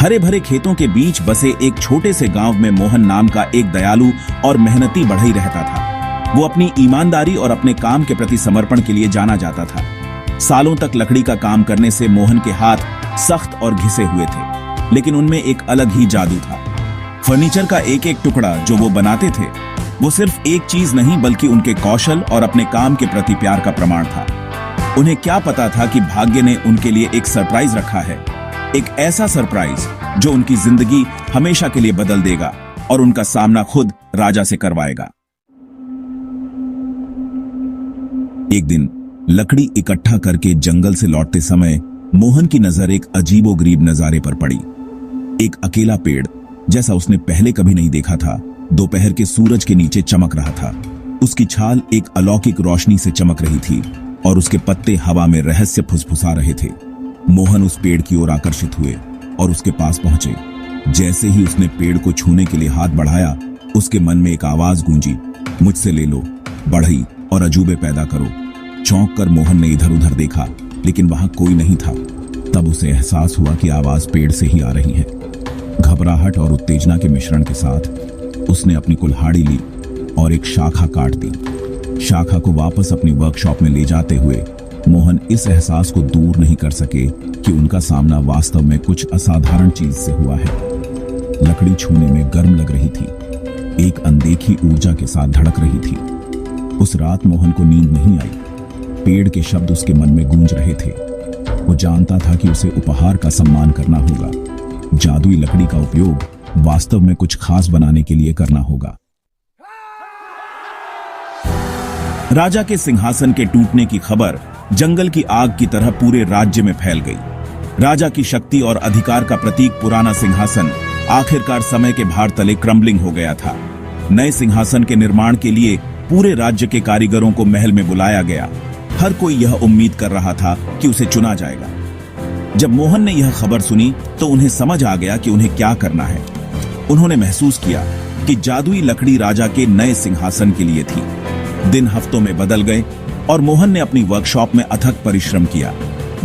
हरे भरे खेतों के बीच बसे एक छोटे से गांव में मोहन नाम का एक दयालु और मेहनती बढ़ई रहता था। वो अपनी ईमानदारी और अपने काम के प्रति समर्पण के लिए जाना जाता था। सालों तक लकड़ी का काम करने से मोहन के हाथ सख्त और घिसे हुए थे, लेकिन उनमें एक अलग ही जादू था। फर्नीचर का एक एक टुकड़ा जो वो बनाते थे, वो सिर्फ एक चीज नहीं बल्कि उनके कौशल और अपने काम के प्रति प्यार का प्रमाण था। उन्हें क्या पता था कि भाग्य ने उनके लिए एक सरप्राइज रखा है, एक ऐसा सरप्राइज जो उनकी जिंदगी हमेशा के लिए बदल देगा और उनका सामना खुद राजा से करवाएगा। एक दिन लकड़ी इकट्ठा करके जंगल से लौटते समय मोहन की नजर एक अजीबोगरीब नजारे पर पड़ी। एक अकेला पेड़, जैसा उसने पहले कभी नहीं देखा था, दोपहर के सूरज के नीचे चमक रहा था। उसकी छाल एक अलौकिक रोशनी से चमक रही थी और उसके पत्ते हवा में रहस्य फुसफुसा रहे थे। मोहन उस पेड़ की ओर आकर्षित हुए और उसके पास पहुंचे। जैसे ही उसने पेड़ को छूने के लिए हाथ बढ़ाया, उसके मन में एक आवाज गूंजी, मुझसे ले लो, बढ़ई और अजूबे पैदा करो। चौंक कर मोहन ने इधर उधर देखा, लेकिन वहां कोई नहीं था। तब उसे एहसास हुआ कि आवाज पेड़ से ही आ रही है। घबराहट और उत्तेजना के मिश्रण के साथ उसने अपनी कुल्हाड़ी ली और एक शाखा काट दी। शाखा को वापस अपनी वर्कशॉप में ले जाते हुए मोहन इस एहसास को दूर नहीं कर सके कि उनका सामना वास्तव में कुछ असाधारण चीज से हुआ है। लकड़ी छूने में गर्म लग रही थी, एक अनदेखी ऊर्जा के साथ धड़क रही थी। उस रात मोहन को नींद नहीं आई। पेड़ के शब्द उसके मन में गूंज रहे थे। वो जानता था कि उसे उपहार का सम्मान करना होगा। जादुई लकड़ी का उपयोग वास्तव में कुछ खास बनाने के लिए करना होगा। राजा के सिंहासन के टूटने की खबर जंगल की आग की तरह पूरे राज्य में फैल गई। राजा की शक्ति और अधिकार का प्रतीक पुराना सिंहासन आखिरकार समय के भार तले क्रम्बलिंग हो गया था। नए सिंहासन के निर्माण के लिए पूरे राज्य के कारीगरों को महल में बुलाया गया। हर कोई यह उम्मीद कर रहा था कि उसे चुना जाएगा। जब मोहन ने यह खबर सुनी तो उन्हें समझ आ गया कि उन्हें क्या करना है। उन्होंने महसूस किया कि जादुई लकड़ी राजा के नए सिंहासन के लिए थी। दिन हफ्तों में बदल गए और मोहन ने अपनी वर्कशॉप में अथक परिश्रम किया।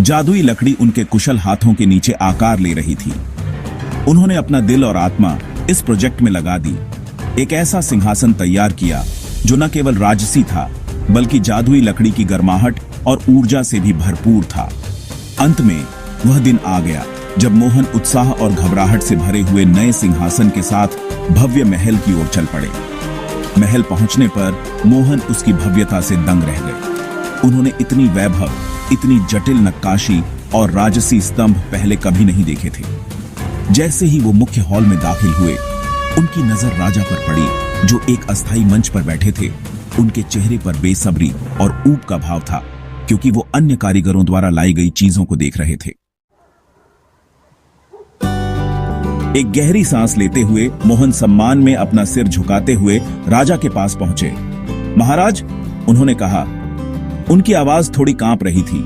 जादुई लकड़ी उनके कुशल हाथों के नीचे आकार ले रही थी। उन्होंने अपना दिल और आत्मा इस प्रोजेक्ट में लगा दी। एक ऐसा सिंहासन तैयार किया जो न केवल राजसी था बल्कि जादुई लकड़ी की गर्माहट और ऊर्जा से भी भरपूर था। अंत में वह दिन आ गया जब मोहन उत्साह और घबराहट से भरे हुए नए सिंहासन के साथ भव्य महल की ओर चल पड़े। महल पहुंचने पर मोहन उसकी भव्यता से दंग रह गए। उन्होंने इतनी वैभव, इतनी जटिल नक्काशी और राजसी स्तंभ पहले कभी नहीं देखे थे। जैसे ही वो मुख्य हॉल में दाखिल हुए, उनकी नजर राजा पर पड़ी जो एक अस्थायी मंच पर बैठे थे। उनके चेहरे पर बेसब्री और ऊब का भाव था, क्योंकि वो अन्य कारीगरों द्वारा लाई गई चीजों को देख रहे थे। एक गहरी सांस लेते हुए मोहन सम्मान में अपना सिर झुकाते हुए राजा के पास पहुंचे। महाराज, उन्होंने कहा। उनकी आवाज थोड़ी कांप रही थी।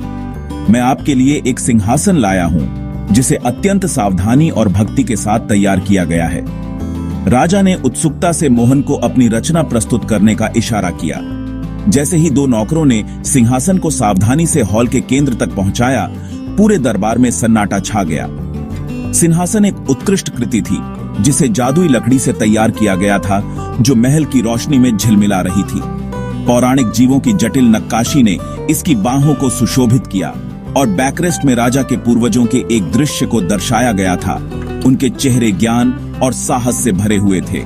मैं आपके लिए एक सिंहासन लाया हूं जिसे अत्यंत सावधानी और भक्ति के साथ तैयार किया गया है। राजा ने उत्सुकता से मोहन को अपनी रचना प्रस्तुत करने का इशारा किया। जैसे ही दो नौकरों ने सिंहासन को सावधानी से हॉल के केंद्र तक पहुंचाया, पूरे दरबार में सन्नाटा छा गया। सिंहासन एक उत्कृष्ट कृति थी जिसे जादुई लकड़ी से तैयार किया गया था, जो महल की रोशनी में झिलमिला रही थी। पौराणिक जीवों की जटिल नक्काशी ने इसकी बाहों को सुशोभित किया और बैकरेस्ट में राजा के पूर्वजों के एक दृश्य को दर्शाया गया था। उनके चेहरे ज्ञान और साहस से भरे हुए थे,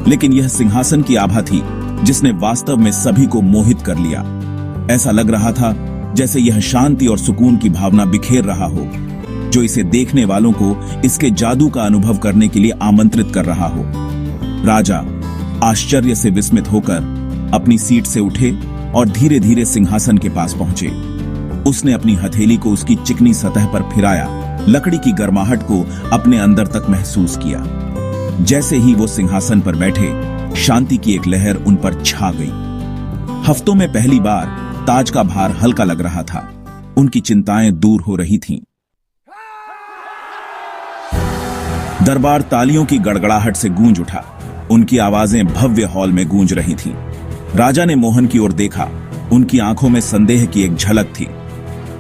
लेकिन यह सिंहासन की आभा थी जिसने वास्तव में सभी को मोहित कर लिया। ऐसा लग रहा था जैसे यह शांति और सुकून की भावना बिखेर रहा हो, जो इसे देखने वालों को इसके जादू का अनुभव करने के लिए आमंत्रित कर रहा हो। राजा आश्चर्य से विस्मित होकर अपनी सीट से उठे और धीरे धीरे सिंहासन के पास पहुंचे। उसने अपनी हथेली को उसकी चिकनी सतह पर फिराया, लकड़ी की गर्माहट को अपने अंदर तक महसूस किया। जैसे ही वो सिंहासन पर बैठे, शांति की एक लहर उन पर छा गई। हफ्तों में पहली बार ताज का भार हल्का लग रहा था। उनकी चिंताएं दूर हो रही थीं। दरबार तालियों की गड़गड़ाहट से गूंज उठा। उनकी आवाजें भव्य हॉल में गूंज रही थीं। राजा ने मोहन की ओर देखा। उनकी आंखों में संदेह की एक झलक थी।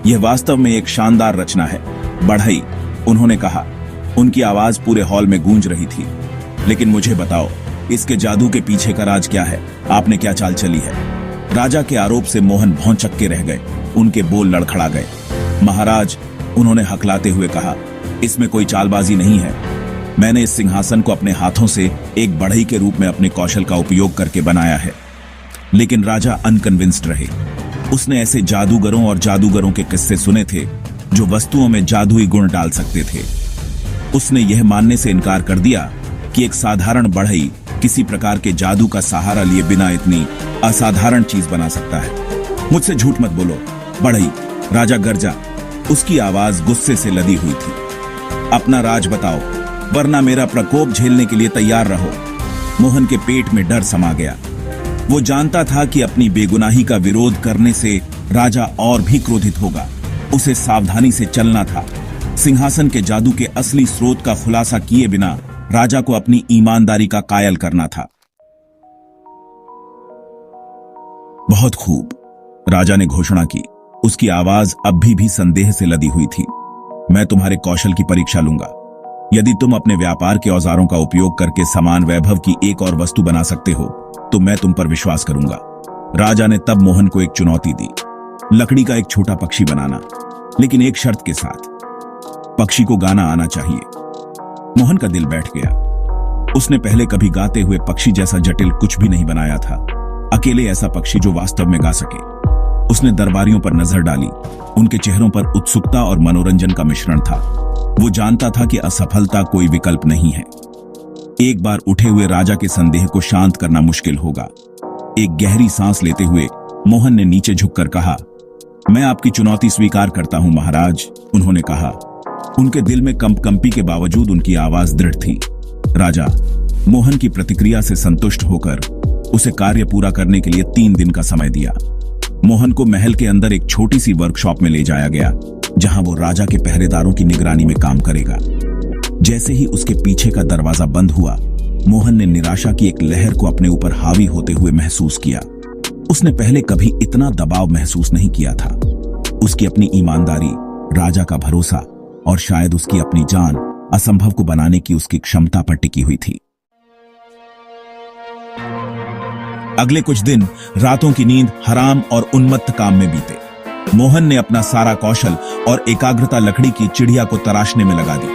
यह वास्तव में एक शानदार रचना है, बढ़ई, उन्होंने कहा। उनकी आवाज पूरे हॉल में गूंज रही थी। लेकिन मुझे बताओ, इसके जादू के पीछे का राज क्या है? आपने क्या चाल चली है? राजा के आरोप से मोहन भौंचक के रह गए। उनके बोल लड़खड़ा गए। महाराज, उन्होंने हकलाते हुए कहा, इसमें कोई चालबाजी नहीं है। मैंने इस सिंहासन को अपने हाथों से एक बढ़ई के रूप में अपने कौशल का उपयोग करके बनाया है। लेकिन राजा अनकन्विंस्ड रहे। उसने ऐसे जादूगरों और जादूगरों के किस्से सुने थे जो वस्तुओं में जादुई गुण डाल सकते थे। उसने यह मानने से इनकार कर दिया कि एक साधारण बढ़ई किसी प्रकार के जादू का सहारा लिए बिना इतनी असाधारण चीज बना सकता है। मुझसे झूठ मत बोलो, बढ़ई। राजा गरजा। उसकी आवाज गुस्से से लदी हुई थी। अपना राज बताओ, वरना मेरा प्रकोप झेलने के लिए तैयार रहो। मोहन के पेट में डर समा गया। वो जानता था कि अपनी बेगुनाही का विरोध करने से राजा और भी क्रोधित होगा। उसे सावधानी से चलना था। सिंहासन के जादू के असली स्रोत का खुलासा किए बिना राजा को अपनी ईमानदारी का कायल करना था। बहुत खूब, राजा ने घोषणा की। उसकी आवाज अब भी संदेह से लदी हुई थी। मैं तुम्हारे कौशल की परीक्षा लूंगा। यदि तुम अपने व्यापार के औजारों का उपयोग करके समान वैभव की एक और वस्तु बना सकते हो तो मैं तुम पर विश्वास करूंगा। राजा ने तब मोहन को एक चुनौती दी, लकड़ी का एक छोटा पक्षी बनाना, लेकिन एक शर्त के साथ। पक्षी को गाना आना चाहिए। मोहन का दिल बैठ गया। उसने पहले कभी गाते हुए पक्षी जैसा जटिल कुछ भी नहीं बनाया था। अकेले ऐसा पक्षी जो वास्तव में गा सके। उसने दरबारियों पर नजर डाली। उनके चेहरों पर उत्सुकता और मनोरंजन का मिश्रण था। वो जानता था कि असफलता कोई विकल्प नहीं है। एक बार उठे हुए राजा के संदेह को शांत करना मुश्किल होगा। एक गहरी सांस लेते हुए मोहन ने नीचे झुककर कहा, मैं आपकी चुनौती स्वीकार करता हूं महाराज। उन्होंने कहा। उनके दिल में कंपकंपी के बावजूद उनकी आवाज दृढ़ थी। राजा मोहन की प्रतिक्रिया से संतुष्ट होकर उसे कार्य पूरा करने के लिए 3 दिन का समय दिया। मोहन को महल के अंदर एक छोटी सी वर्कशॉप में ले जाया गया, जहां वो राजा के पहरेदारों की निगरानी में काम करेगा। जैसे ही उसके पीछे का दरवाजा बंद हुआ, मोहन ने निराशा की एक लहर को अपने ऊपर हावी होते हुए महसूस किया। उसने पहले कभी इतना दबाव महसूस नहीं किया था। उसकी अपनी ईमानदारी, राजा का भरोसा और शायद उसकी अपनी जान असंभव को बनाने की उसकी क्षमता पर टिकी हुई थी। अगले कुछ दिन रातों की नींद हराम और उन्मत्त काम में बीते। मोहन ने अपना सारा कौशल और एकाग्रता लकड़ी की चिड़िया को तराशने में लगा दी।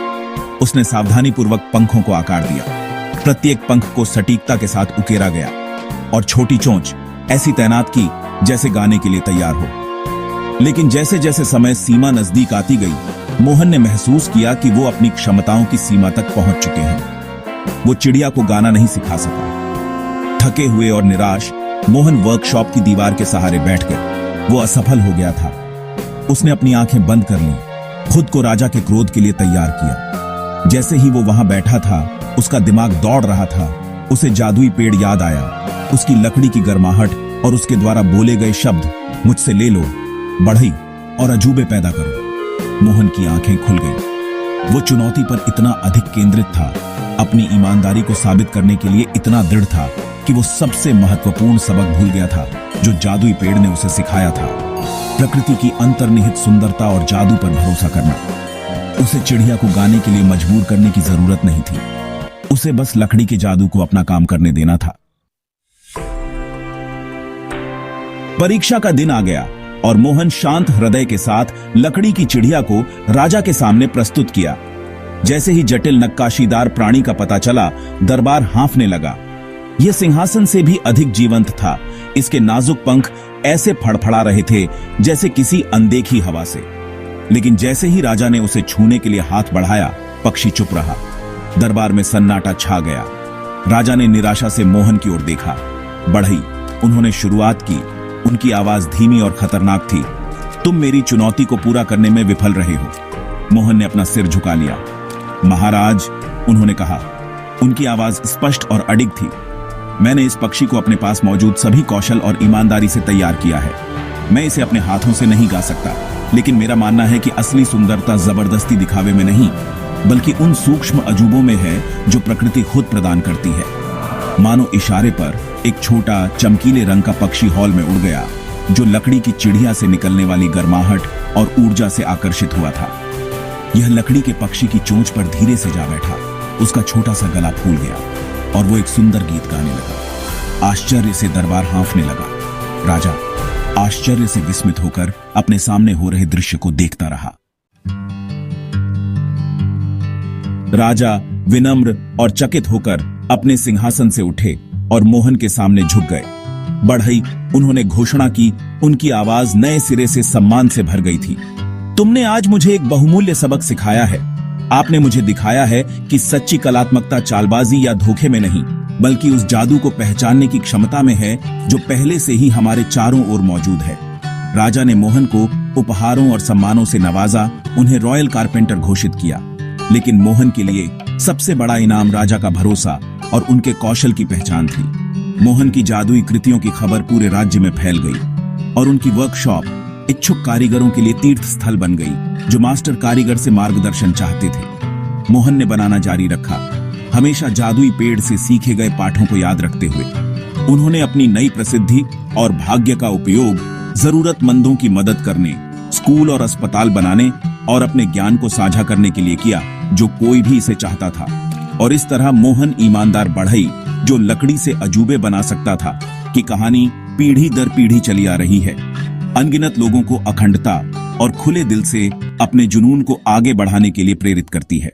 उसने सावधानीपूर्वक पंखों को आकार दिया। प्रत्येक पंख को सटीकता के साथ उकेरा गया और छोटी चोंच ऐसी तैनात की जैसे गाने के लिए तैयार हो। लेकिन जैसे जैसे समय सीमा नजदीक आती गई, मोहन ने महसूस किया कि वो अपनी क्षमताओं की सीमा तक पहुंच चुके हैं। वो चिड़िया को गाना नहीं सिखा सका। थके हुए और निराश मोहन वर्कशॉप की दीवार के सहारे बैठ गए। वो असफल हो गया था। उसने अपनी आंखें बंद कर ली, खुद को राजा के क्रोध के लिए तैयार किया। जैसे ही वो वहां बैठा था, उसका दिमाग दौड़ रहा था। उसे जादुई पेड़ याद आया, उसकी लकड़ी की गर्माहट और उसके द्वारा बोले गए शब्द, मुझसे ले लो, बढ़ई और अजूबे पैदा करो। मोहन की आंखें खुल गई। वो चुनौती पर इतना अधिक केंद्रित था, अपनी ईमानदारी को साबित करने के लिए इतना दृढ़ था कि वो सबसे महत्वपूर्ण सबक भूल गया था जो जादुई पेड़ ने उसे सिखाया था। प्रकृति की अंतर्निहित सुंदरता और जादू पर भरोसा करना। उसे चिड़िया को गाने के लिए मजबूर करने की जरूरत नहीं थी। उसे बस लकड़ी के जादू को अपना काम करने देना था। परीक्षा का दिन आ गया और मोहन शांत हृदय के साथ लकड़ी की चिड़िया को राजा के सामने प्रस्तुत किया। जैसे ही जटिल नक्काशीदार प्राणी का पता चला, दरबार हाँफने लगा। यह सिंहासन से भी अधिक जीवंत था। इसके नाजुक पंख ऐसे फड़फड़ा रहे थे जैसे किसी अनदेखी हवा से। लेकिन जैसे ही राजा ने उसे छूने के लिए हाथ बढ़ाया, पक्षी चुप रहा। दरबार में सन्नाटा छा गया। राजा ने निराशा से मोहन की ओर देखा। बढ़ई, उन्होंने शुरुआत की। उनकी आवाज धीमी और खतरनाक थी। तुम मेरी चुनौती को पूरा करने में विफल रहे हो। मोहन ने अपना सिर झुका लिया। महाराज, उन्होंने कहा। उनकी आवाज स्पष्ट और अडिग थी। मैंने इस पक्षी को अपने पास मौजूद सभी कौशल और ईमानदारी से तैयार किया है। मैं इसे अपने हाथों से नहीं गा सकता, लेकिन मेरा मानना है कि असली सुंदरता जबरदस्ती दिखावे में नहीं, बल्कि उन सूक्ष्म अजूबों में है जो प्रकृति खुद प्रदान करती है। मानो इशारे पर एक छोटा चमकीले रंग का पक्षी हॉल में उड़ गया, जो लकड़ी की चिड़िया से निकलने वाली गर्माहट और ऊर्जा से आकर्षित हुआ था। यह लकड़ी के पक्षी की चोंच पर धीरे से जा बैठा। उसका छोटा सा गला फूल गया और वो एक सुंदर गीत गाने लगा। आश्चर्य से दरबार हाँफने लगा। राजा आश्चर्य से विस्मित होकर अपने सामने हो रहे दृश्य को देखता रहा। राजा विनम्र और चकित होकर अपने सिंहासन से उठे और मोहन के सामने झुक गए। बढ़ई उन्होंने घोषणा की। उनकी आवाज नए सिरे से सम्मान से भर गई थी। तुमने आज मुझे एक बहुमूल्य सबक सिखाया है। आपने मुझे दिखाया है कि सच्ची कलात्मकता चालबाजी या धोखे में नहीं, बल्कि उस जादू को पहचानने की क्षमता में है जो पहले से ही हमारे चारों ओर मौजूद है। राजा ने मोहन को उपहारों और सम्मानों से नवाजा, उन्हें रॉयल कारपेंटर घोषित किया। लेकिन मोहन के लिए सबसे बड़ा इनाम राजा का भरोसा और उनके कौशल की पहचान थी। मोहन की जादुई कृतियों की खबर पूरे राज्य में फैल गई और उनकी वर्कशॉप इच्छुक कारीगरों के लिए तीर्थ स्थल बन गई, जो मास्टर कारीगर से मार्गदर्शन चाहते थे। मोहन ने बनाना जारी रखा, हमेशा जादुई पेड़ से सीखे गए पाठों को याद रखते हुए। उन्होंने अपनी नई प्रसिद्धि और भाग्य का उपयोग जरूरतमंदों की मदद करने, स्कूल और अस्पताल बनाने और अपने ज्ञान को साझा करने के लिए किया, जो कोई भी इसे चाहता था। और इस तरह मोहन ईमानदार बढ़ई, जो लकड़ी से अजूबे बना सकता था, की कहानी पीढ़ी दर पीढ़ी चली आ रही है। अनगिनत लोगों को अखंडता और खुले दिल से अपने जुनून को आगे बढ़ाने के लिए प्रेरित करती है।